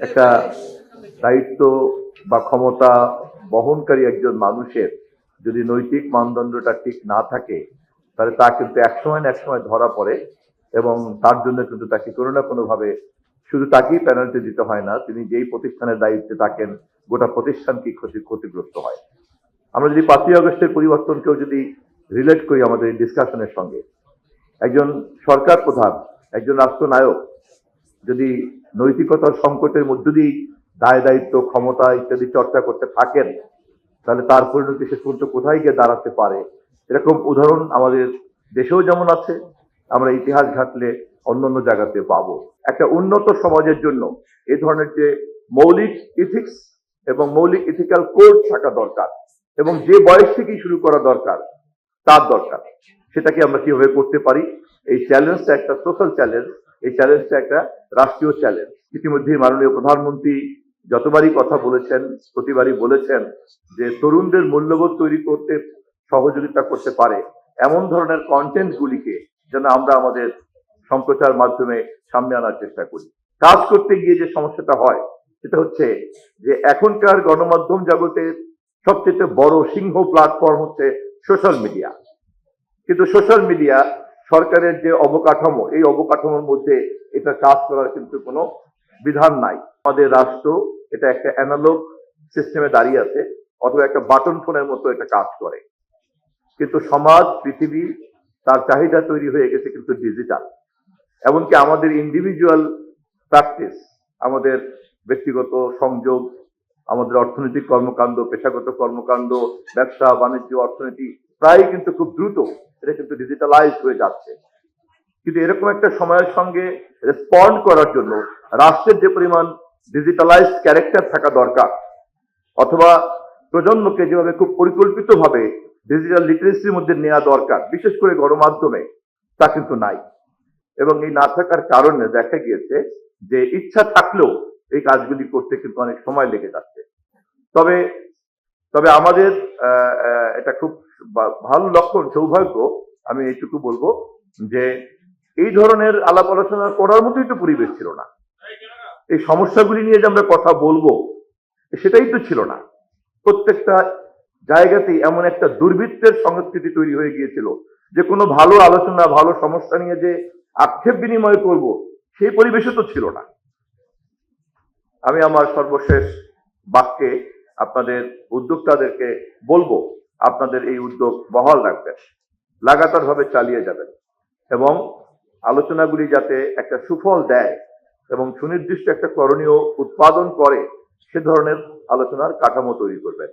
একটা দায়িত্ব বা ক্ষমতা বহনকারী একজন মানুষের যদি নৈতিক মানদণ্ডটা ঠিক না থাকে, তাহলে তা কিন্তু একসময় না একসময় ধরা পড়ে এবং তার জন্য কিন্তু তাকে কোনো না কোনোভাবে শুধু তাকেই পেনাল্টি দিতে হয় না, তিনি যেই প্রতিষ্ঠানের দায়িত্বে থাকেন গোটা প্রতিষ্ঠান কি ক্ষতিগ্রস্ত হয়। আমরা যদি 5ই আগস্টের পরিবর্তনকেও যদি রিলেট করি আমাদের এই ডিসকাশনের সঙ্গে, একজন সরকার প্রধান, একজন রাষ্ট্রনায়ক যদি নৈতিকতার সংকটের মধ্য দিয়েই দায় দায়িত্ব ক্ষমতা ইত্যাদি চর্চা করতে থাকেন, তাহলে তার পরিণতি শেষ পর্যন্ত কোথায় গিয়ে দাঁড়াতে পারে, এরকম উদাহরণ আমাদের দেশেও যেমন আছে, আমরা ইতিহাস ঘাটলে অন্যান্য জায়গাতে পাবো। একটা উন্নত সমাজের জন্য এই ধরনের যে মৌলিক ইথিক্স এবং মৌলিক ইথিক্যাল কোড থাকা দরকার এবং যে বয়স থেকেই শুরু করা দরকার, তার দরকার। সেটাকে আমরা কিভাবে করতে পারি, এই চ্যালেঞ্জটা একটা সোশ্যাল চ্যালেঞ্জ, এই চ্যালেঞ্জটা একটা রাষ্ট্রীয় চ্যালেঞ্জ। ইতিমধ্যে মাননীয় প্রধানমন্ত্রী যতবারই কথা বলেছেন, প্রতিবারই বলেছেন যে তরুণদের মূল্যবোধ তৈরি করতে সহযোগিতা করতে পারে এমন ধরনের কন্টেন্ট গুলিকে যেন আমরা আমাদের সম্প্রচার মাধ্যমে সামনে আনার চেষ্টা করি। কাজ করতে গিয়ে যে সমস্যাটা হয় সেটা হচ্ছে যে এখনকার গণমাধ্যম জগতের সবচেয়ে বড় সিংহ প্ল্যাটফর্ম হচ্ছে সোশ্যাল মিডিয়া। কিন্তু সোশ্যাল মিডিয়া সরকারের যে অবকাঠামো, এই অবকাঠামোর মধ্যে এটা কাজ করার কিন্তু কোনো বিধান নাই। আমাদের রাষ্ট্র এটা একটা অ্যানালগ সিস্টেমে দাঁড়িয়ে আছে, অথবা একটা বাটন ফোনের মতো এটা কাজ করে। কিন্তু সমাজ, পৃথিবী, তার চাহিদা তৈরি হয়ে গেছে কিন্তু ডিজিটাল। এমনকি আমাদের ইন্ডিভিজুয়াল প্র্যাকটিস, আমাদের ব্যক্তিগত সংযোগ, আমাদের অর্থনৈতিক কর্মকাণ্ড, পেশাগত কর্মকাণ্ড, ব্যবসা বাণিজ্য, অর্থনীতি প্রায় কিন্তু খুব দ্রুত এটা কিন্তু ডিজিটালাইজ হয়ে যাচ্ছে। কিন্তু এরকম একটা সময়ের সঙ্গে রেসপন্ড করার জন্য রাষ্ট্রের যে পরিমাণ ডিজিটালাইজ ক্যারেক্টার থাকা দরকার, অথবা প্রজন্মকে যেভাবে খুব পরিকল্পিতভাবে ডিজিটাল লিটারেসির মধ্যে নেওয়া দরকার, বিশেষ করে গণমাধ্যমে, তা কিন্তু নাই। এবং এই না থাকার কারণে দেখা গিয়েছে যে ইচ্ছা থাকলেও এই কাজগুলি করতে কিন্তু অনেক সময় লেগে যাচ্ছে। তবে তবে আমাদের এটা খুব ভালো লক্ষণ, সৌভাগ্য, আমি এইটুকু বলবো যে এই ধরনের আলাপ আলোচনা করার মতোই তো পরিবেশ ছিল না। এই সমস্যাগুলি নিয়ে যে আমরা কথা বলবো সেটাই তো ছিল না। প্রত্যেকটা জায়গাতেই এমন একটা দুর্বৃত্তের সংস্কৃতি তৈরি হয়ে গিয়েছিল যে কোনো ভালো আলোচনা, ভালো সমস্যা নিয়ে যে আক্ষেপ বিনিময় করব, সেই পরিবেশও তো ছিল না। আমি আমার সর্বশেষ বাক্যে আপনাদের উদ্যোক্তাদেরকে বলবো, আপনাদের এই উদ্যোগ বহাল রাখবেন, লাগাতার ভাবে চালিয়ে যাবেন এবং আলোচনাগুলি যাতে একটা সুফল দেয় এবং সুনির্দিষ্ট একটা করণীয় উৎপাদন করে, সে ধরনের আলোচনার কাঠামো তৈরি করবেন।